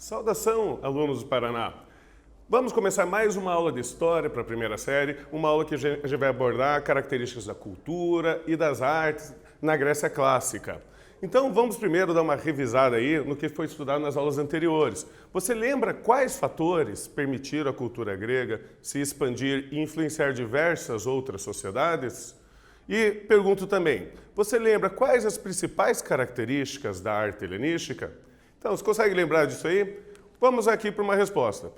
Saudação, alunos do Paraná! Vamos começar mais uma aula de História para a primeira série, uma aula que a gente vai abordar características da cultura e das artes na Grécia Clássica. Então vamos primeiro dar uma revisada aí no que foi estudado nas aulas anteriores. Você lembra quais fatores permitiram à cultura grega se expandir e influenciar diversas outras sociedades? E pergunto também, você lembra quais as principais características da arte helenística? Então, você consegue lembrar disso aí? Vamos aqui para uma resposta.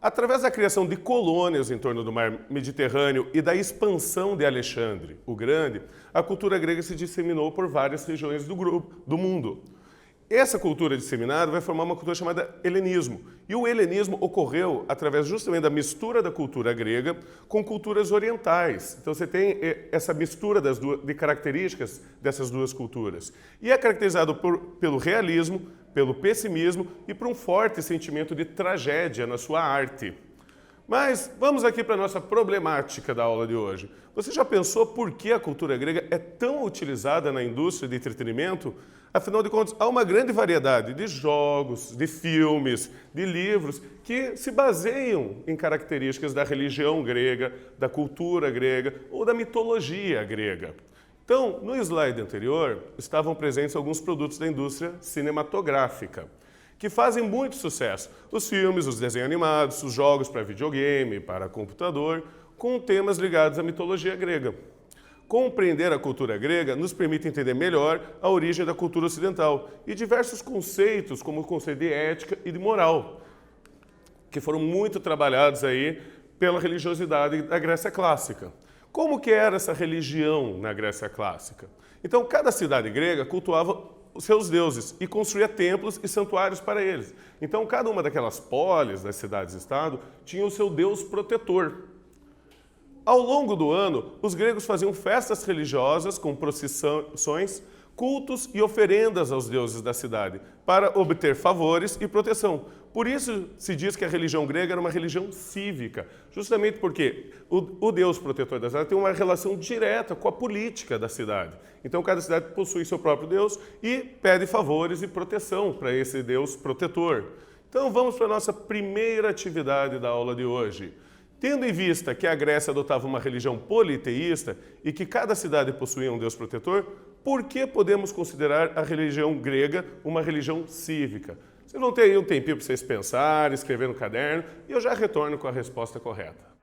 Através da criação de colônias em torno do mar Mediterrâneo e da expansão de Alexandre o Grande, a cultura grega se disseminou por várias regiões do mundo. Essa cultura disseminada vai formar uma cultura chamada helenismo. E o helenismo ocorreu através justamente da mistura da cultura grega com culturas orientais. Então você tem essa mistura de características dessas duas culturas. E é caracterizado pelo realismo, pelo pessimismo e por um forte sentimento de tragédia na sua arte. Mas vamos aqui para a nossa problemática da aula de hoje. Você já pensou por que a cultura grega é tão utilizada na indústria de entretenimento? Afinal de contas, há uma grande variedade de jogos, de filmes, de livros que se baseiam em características da religião grega, da cultura grega ou da mitologia grega. Então, no slide anterior, estavam presentes alguns produtos da indústria cinematográfica, que fazem muito sucesso. Os filmes, os desenhos animados, os jogos para videogame, para computador, com temas ligados à mitologia grega. Compreender a cultura grega nos permite entender melhor a origem da cultura ocidental e diversos conceitos, como o conceito de ética e de moral, que foram muito trabalhados aí pela religiosidade da Grécia Clássica. Como que era essa religião na Grécia Clássica? Então, cada cidade grega cultuava os seus deuses e construía templos e santuários para eles. Então, cada uma daquelas polis, das cidades-estado, tinha o seu deus protetor. Ao longo do ano, os gregos faziam festas religiosas com procissões, cultos e oferendas aos deuses da cidade, para obter favores e proteção. Por isso se diz que a religião grega era uma religião cívica, justamente porque o deus protetor da cidade tem uma relação direta com a política da cidade. Então cada cidade possui seu próprio deus e pede favores e proteção para esse deus protetor. Então vamos para a nossa primeira atividade da aula de hoje. Tendo em vista que a Grécia adotava uma religião politeísta e que cada cidade possuía um deus protetor, por que podemos considerar a religião grega uma religião cívica? Vocês vão ter aí um tempinho para vocês pensarem, escrever no caderno e eu já retorno com a resposta correta.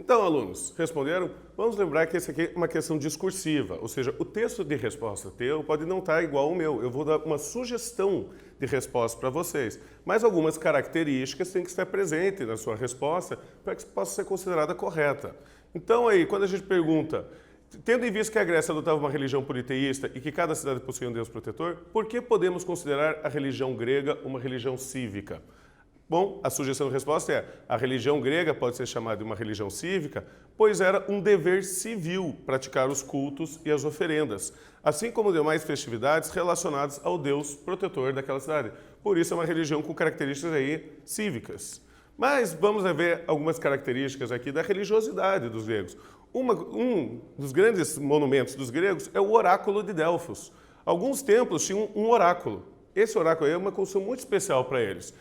Então, alunos, responderam? Vamos lembrar que essa aqui é uma questão discursiva, ou seja, o texto de resposta teu pode não estar igual ao meu. Eu vou dar uma sugestão de resposta para vocês, mas algumas características têm que estar presentes na sua resposta para que possa ser considerada correta. Então, aí, quando a gente pergunta, tendo em vista que a Grécia adotava uma religião politeísta e que cada cidade possuía um deus protetor, por que podemos considerar a religião grega uma religião cívica? Bom, a sugestão de resposta é: a religião grega pode ser chamada de uma religião cívica, pois era um dever civil praticar os cultos e as oferendas, assim como demais festividades relacionadas ao Deus protetor daquela cidade. Por isso é uma religião com características aí cívicas. Mas vamos ver algumas características aqui da religiosidade dos gregos. Um dos grandes monumentos dos gregos é o oráculo de Delfos. Alguns templos tinham um oráculo. Esse oráculo aí é uma construção muito especial para eles.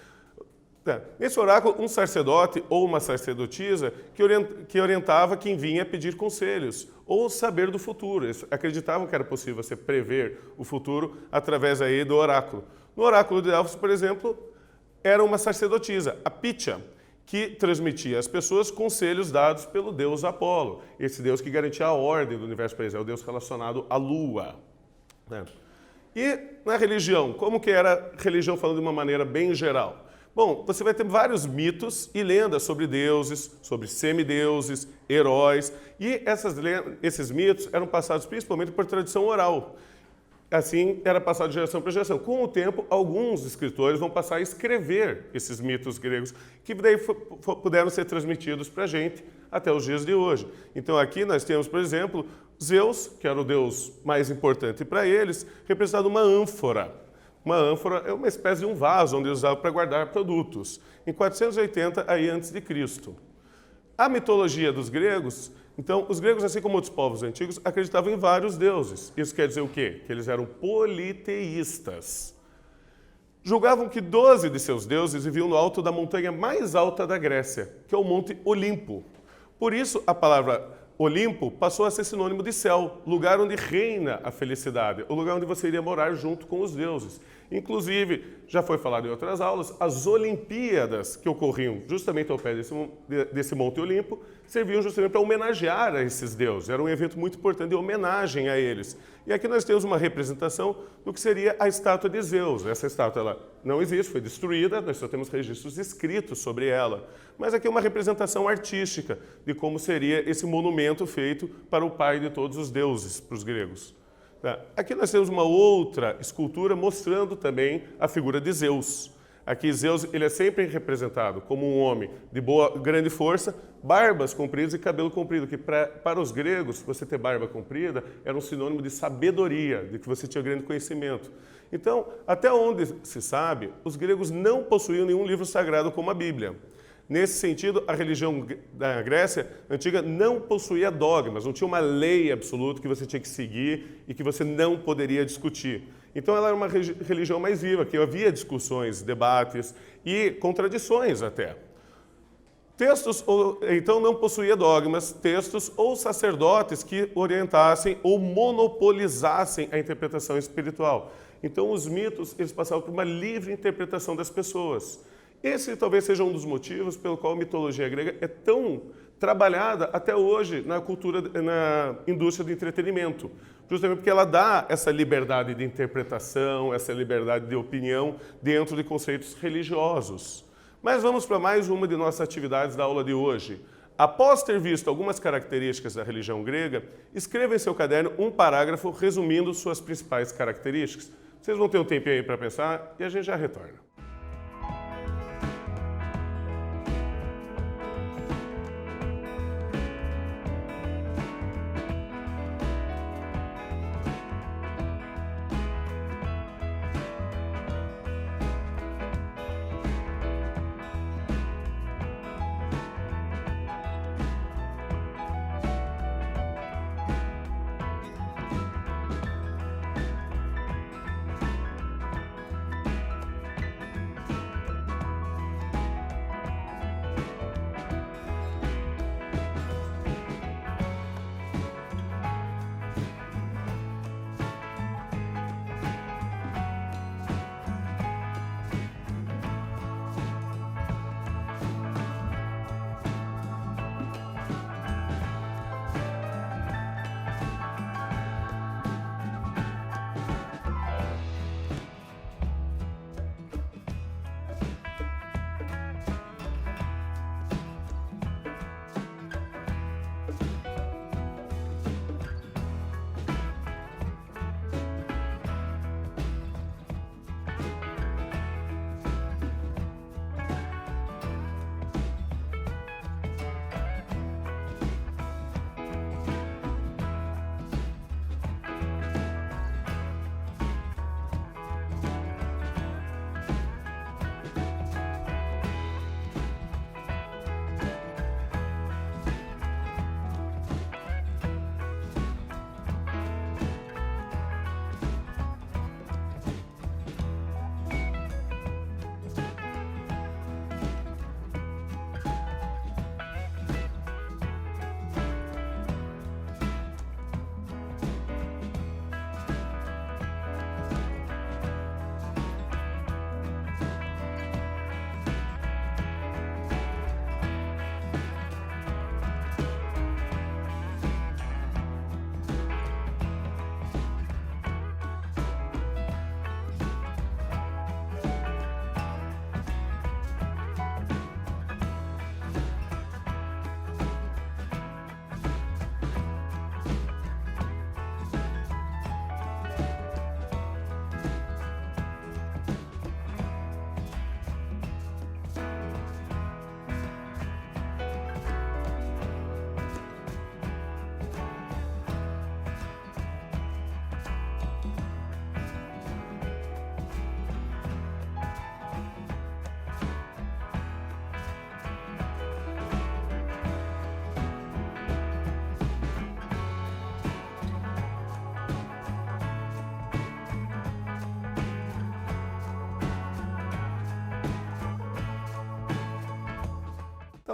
Nesse oráculo, um sacerdote ou uma sacerdotisa que orientava quem vinha pedir conselhos ou saber do futuro. Eles acreditavam que era possível você prever o futuro através aí do oráculo. No oráculo de Delfos, por exemplo, era uma sacerdotisa, a Pitia, que transmitia às pessoas conselhos dados pelo deus Apolo, esse deus que garantia a ordem do universo para eles, é o deus relacionado à lua. E na religião, como que era a religião falando de uma maneira bem geral? Bom, você vai ter vários mitos e lendas sobre deuses, sobre semideuses, heróis, e esses mitos eram passados principalmente por tradição oral. Assim, era passado de geração para geração. Com o tempo, alguns escritores vão passar a escrever esses mitos gregos, que daí puderam ser transmitidos para a gente até os dias de hoje. Então aqui nós temos, por exemplo, Zeus, que era o deus mais importante para eles, representado uma ânfora. Uma ânfora é uma espécie de um vaso onde eles usavam para guardar produtos, em 480 aí antes de Cristo. A mitologia dos gregos, então, os gregos, assim como outros povos antigos, acreditavam em vários deuses. Isso quer dizer o quê? Que eles eram politeístas. Julgavam que 12 de seus deuses viviam no alto da montanha mais alta da Grécia, que é o Monte Olimpo. Por isso, a palavra Olimpo passou a ser sinônimo de céu, lugar onde reina a felicidade, o lugar onde você iria morar junto com os deuses. Inclusive, já foi falado em outras aulas, as Olimpíadas que ocorriam justamente ao pé desse Monte Olimpo serviam justamente para homenagear a esses deuses. Era um evento muito importante de homenagem a eles. E aqui nós temos uma representação do que seria a estátua de Zeus. Essa estátua ela não existe, foi destruída, nós só temos registros escritos sobre ela. Mas aqui é uma representação artística de como seria esse monumento feito para o pai de todos os deuses, para os gregos. Aqui nós temos uma outra escultura mostrando também a figura de Zeus. Aqui Zeus ele é sempre representado como um homem de grande força, barbas compridas e cabelo comprido, que para os gregos, você ter barba comprida era um sinônimo de sabedoria, de que você tinha grande conhecimento. Então, até onde se sabe, os gregos não possuíam nenhum livro sagrado como a Bíblia. Nesse sentido, a religião da Grécia antiga não possuía dogmas, não tinha uma lei absoluta que você tinha que seguir e que você não poderia discutir. Então ela era uma religião mais viva, que havia discussões, debates e contradições até. Então não possuía dogmas, textos ou sacerdotes que orientassem ou monopolizassem a interpretação espiritual. Então os mitos eles passavam por uma livre interpretação das pessoas. Esse talvez seja um dos motivos pelo qual a mitologia grega é tão trabalhada até hoje na cultura, na indústria do entretenimento. Justamente porque ela dá essa liberdade de interpretação, essa liberdade de opinião dentro de conceitos religiosos. Mas vamos para mais uma de nossas atividades da aula de hoje. Após ter visto algumas características da religião grega, escreva em seu caderno um parágrafo resumindo suas principais características. Vocês vão ter um tempinho aí para pensar e a gente já retorna.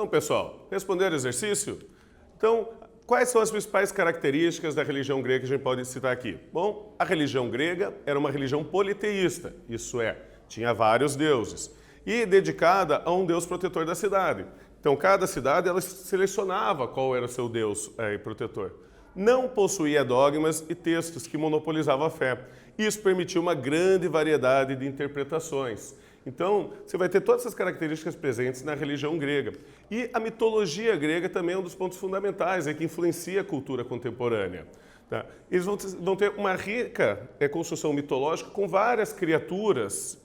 Então, pessoal, responderam o exercício? Então, quais são as principais características da religião grega que a gente pode citar aqui? Bom, a religião grega era uma religião politeísta, isso é, tinha vários deuses, e dedicada a um deus protetor da cidade. Então, cada cidade ela selecionava qual era o seu deus protetor. Não possuía dogmas e textos que monopolizavam a fé. Isso permitiu uma grande variedade de interpretações. Então, você vai ter todas essas características presentes na religião grega. E a mitologia grega também é um dos pontos fundamentais, que influencia a cultura contemporânea. Tá? Eles vão ter uma rica construção mitológica com várias criaturas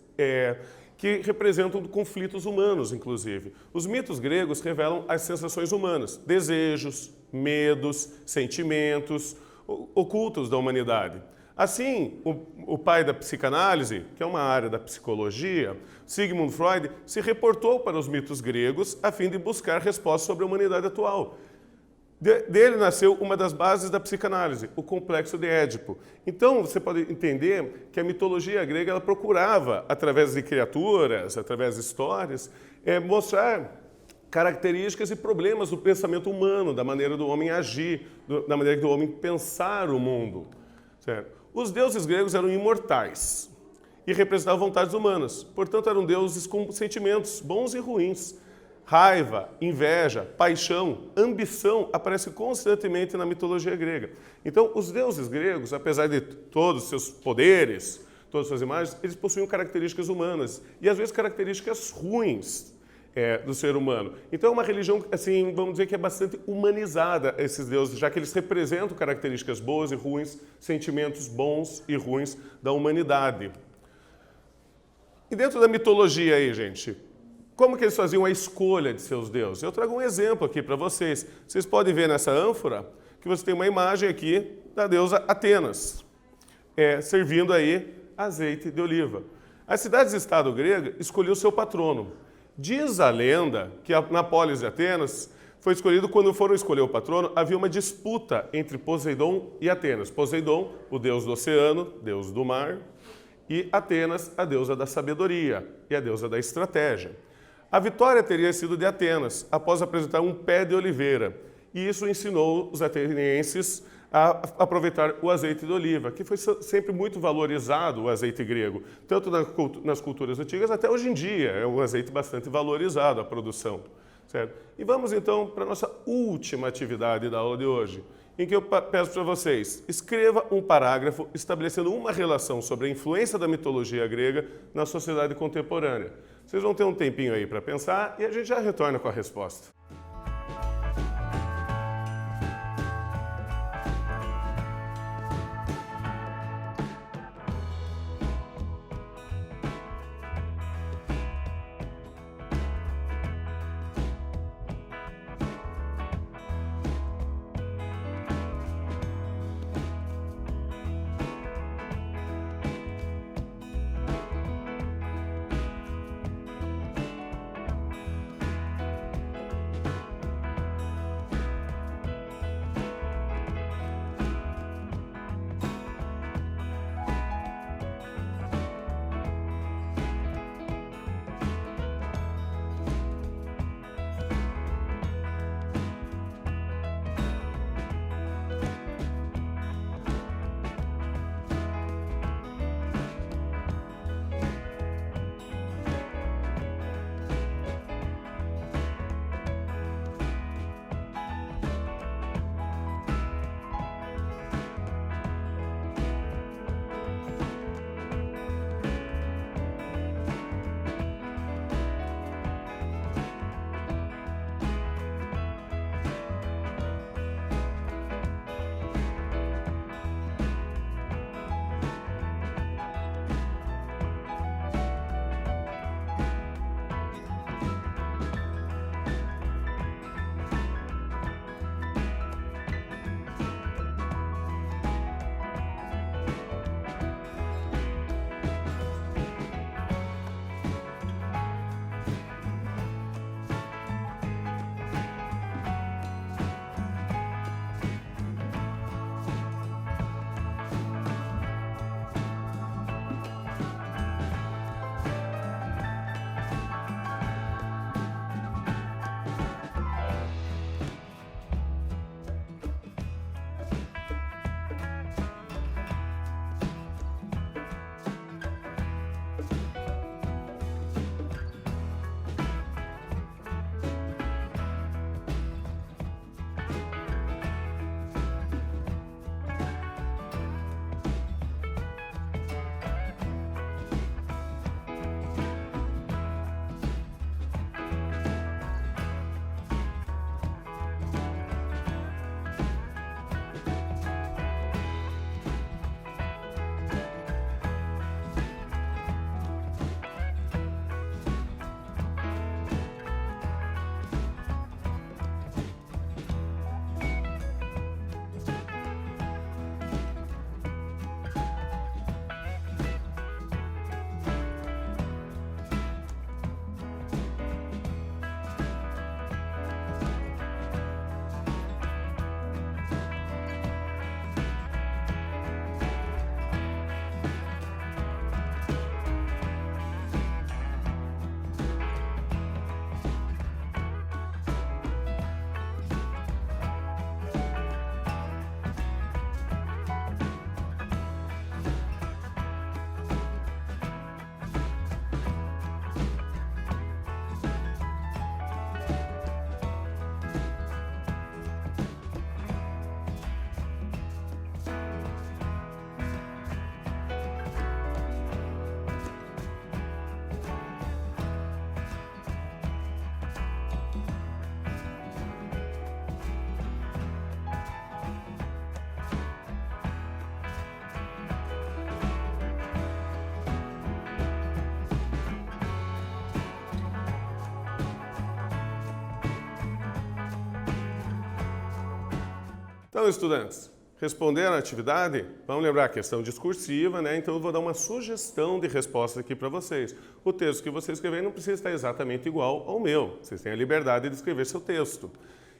que representam conflitos humanos, inclusive. Os mitos gregos revelam as sensações humanas, desejos, medos, sentimentos ocultos da humanidade. Assim, o pai da psicanálise, que é uma área da psicologia, Sigmund Freud, se reportou para os mitos gregos a fim de buscar respostas sobre a humanidade atual. Dele nasceu uma das bases da psicanálise, o complexo de Édipo. Então, você pode entender que a mitologia grega ela procurava, através de criaturas, através de histórias, mostrar características e problemas do pensamento humano, da maneira do homem agir, da maneira do homem pensar o mundo. Certo? Os deuses gregos eram imortais e representavam vontades humanas. Portanto, eram deuses com sentimentos bons e ruins. Raiva, inveja, paixão, ambição aparecem constantemente na mitologia grega. Então, os deuses gregos, apesar de todos os seus poderes, todas as suas imagens, eles possuíam características humanas e, às vezes, características ruins do ser humano. Então, é uma religião, assim, vamos dizer que é bastante humanizada, esses deuses, já que eles representam características boas e ruins, sentimentos bons e ruins da humanidade. E dentro da mitologia aí, gente, como que eles faziam a escolha de seus deuses? Eu trago um exemplo aqui para vocês. Vocês podem ver nessa ânfora que você tem uma imagem aqui da deusa Atenas, servindo aí azeite de oliva. As cidades-estado grega escolheu seu patrono. Diz a lenda que na polis de Atenas foi escolhido quando foram escolher o patrono, havia uma disputa entre Poseidon e Atenas. Poseidon, o deus do oceano, deus do mar, e Atenas, a deusa da sabedoria e a deusa da estratégia. A vitória teria sido de Atenas, após apresentar um pé de oliveira, e isso ensinou os atenienses a aproveitar o azeite de oliva, que foi sempre muito valorizado, o azeite grego, tanto nas culturas antigas até hoje em dia, é um azeite bastante valorizado, a produção. Certo? E vamos então para a nossa última atividade da aula de hoje, em que eu peço para vocês, escreva um parágrafo estabelecendo uma relação sobre a influência da mitologia grega na sociedade contemporânea. Vocês vão ter um tempinho aí para pensar e a gente já retorna com a resposta. Então, estudantes, responderam a atividade? Vamos lembrar a questão discursiva, né? Então eu vou dar uma sugestão de resposta aqui para vocês. O texto que vocês escreverem não precisa estar exatamente igual ao meu. Vocês têm a liberdade de escrever seu texto.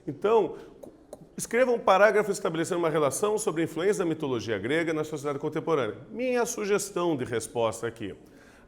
Então, escreva um parágrafo estabelecendo uma relação sobre a influência da mitologia grega na sociedade contemporânea. Minha sugestão de resposta aqui.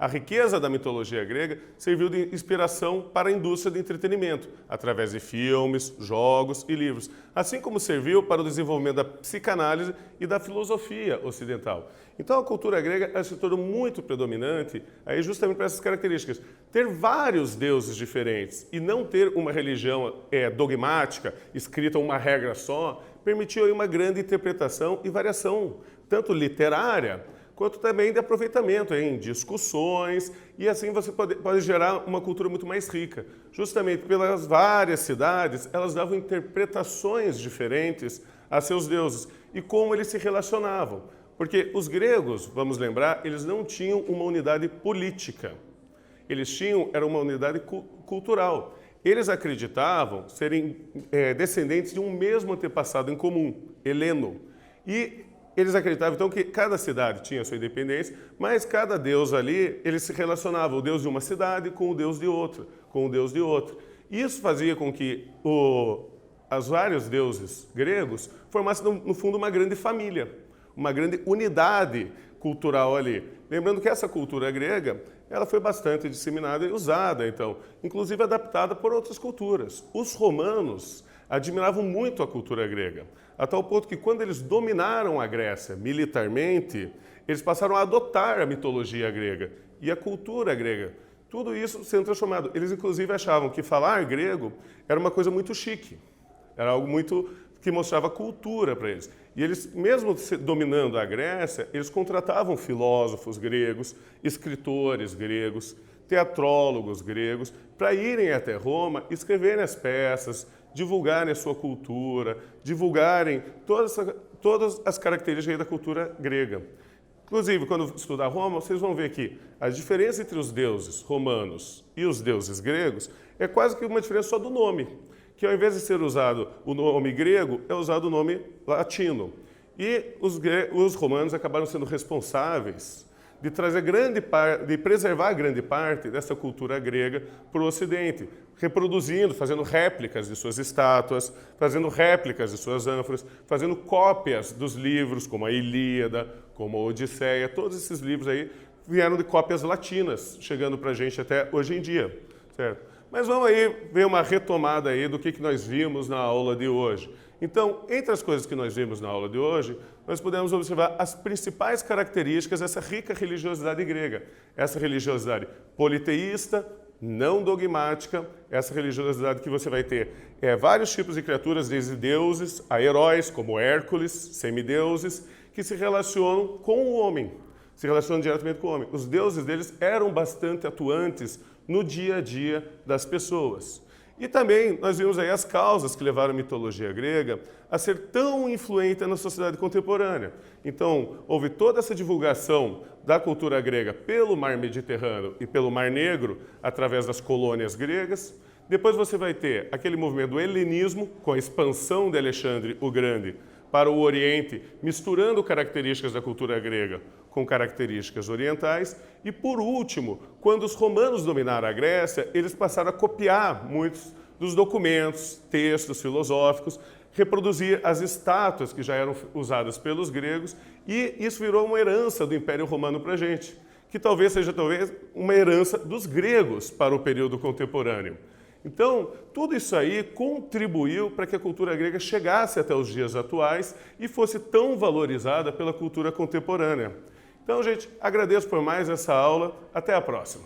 A riqueza da mitologia grega serviu de inspiração para a indústria de entretenimento, através de filmes, jogos e livros, assim como serviu para o desenvolvimento da psicanálise e da filosofia ocidental. Então a cultura grega se tornou muito predominante aí justamente por essas características. Ter vários deuses diferentes e não ter uma religião dogmática, escrita uma regra só, permitiu aí uma grande interpretação e variação, tanto literária, quanto também de aproveitamento em discussões, e assim você pode gerar uma cultura muito mais rica. Justamente pelas várias cidades, elas davam interpretações diferentes a seus deuses e como eles se relacionavam. Porque os gregos, vamos lembrar, eles não tinham uma unidade política. Eles era uma unidade cultural. Eles acreditavam serem descendentes de um mesmo antepassado em comum, heleno. E eles acreditavam, então, que cada cidade tinha sua independência, mas cada deus ali, ele se relacionava, o deus de uma cidade com o deus de outra, com o deus de outra. Isso fazia com que os vários deuses gregos formassem, no fundo, uma grande família, uma grande unidade cultural ali. Lembrando que essa cultura grega, ela foi bastante disseminada e usada, então, inclusive adaptada por outras culturas. Os romanos admiravam muito a cultura grega, a tal ponto que quando eles dominaram a Grécia militarmente, eles passaram a adotar a mitologia grega e a cultura grega. Tudo isso sendo transformado. Eles inclusive achavam que falar grego era uma coisa muito chique, era algo muito que mostrava cultura para eles. E eles, mesmo dominando a Grécia, eles contratavam filósofos gregos, escritores gregos, teatrólogos gregos, para irem até Roma, escreverem as peças, divulgarem a sua cultura, divulgarem todas as características da cultura grega. Inclusive, quando estudar Roma, vocês vão ver que a diferença entre os deuses romanos e os deuses gregos é quase que uma diferença só do nome, que ao invés de ser usado o nome grego, é usado o nome latino. E os romanos acabaram sendo responsáveis de trazer de preservar grande parte dessa cultura grega para o Ocidente, reproduzindo, fazendo réplicas de suas estátuas, fazendo réplicas de suas ânforas, fazendo cópias dos livros, como a Ilíada, como a Odisseia. Todos esses livros aí vieram de cópias latinas, chegando para a gente até hoje em dia, certo? Mas vamos aí ver uma retomada aí do que nós vimos na aula de hoje. Então, entre as coisas que nós vimos na aula de hoje, nós podemos observar as principais características dessa rica religiosidade grega. Essa religiosidade politeísta, não dogmática, essa religiosidade que você vai ter vários tipos de criaturas, desde deuses a heróis, como Hércules, semideuses, que se relacionam com o homem, se relacionam diretamente com o homem. Os deuses deles eram bastante atuantes no dia a dia das pessoas. E também nós vimos aí as causas que levaram a mitologia grega a ser tão influente na sociedade contemporânea. Então, houve toda essa divulgação da cultura grega pelo Mar Mediterrâneo e pelo Mar Negro, através das colônias gregas. Depois você vai ter aquele movimento do helenismo, com a expansão de Alexandre o Grande para o Oriente, misturando características da cultura grega com características orientais. E, por último, quando os romanos dominaram a Grécia, eles passaram a copiar muitos dos documentos, textos filosóficos, reproduzir as estátuas que já eram usadas pelos gregos, e isso virou uma herança do Império Romano para a gente, que talvez seja uma herança dos gregos para o período contemporâneo. Então, tudo isso aí contribuiu para que a cultura grega chegasse até os dias atuais e fosse tão valorizada pela cultura contemporânea. Então, gente, agradeço por mais essa aula. Até a próxima.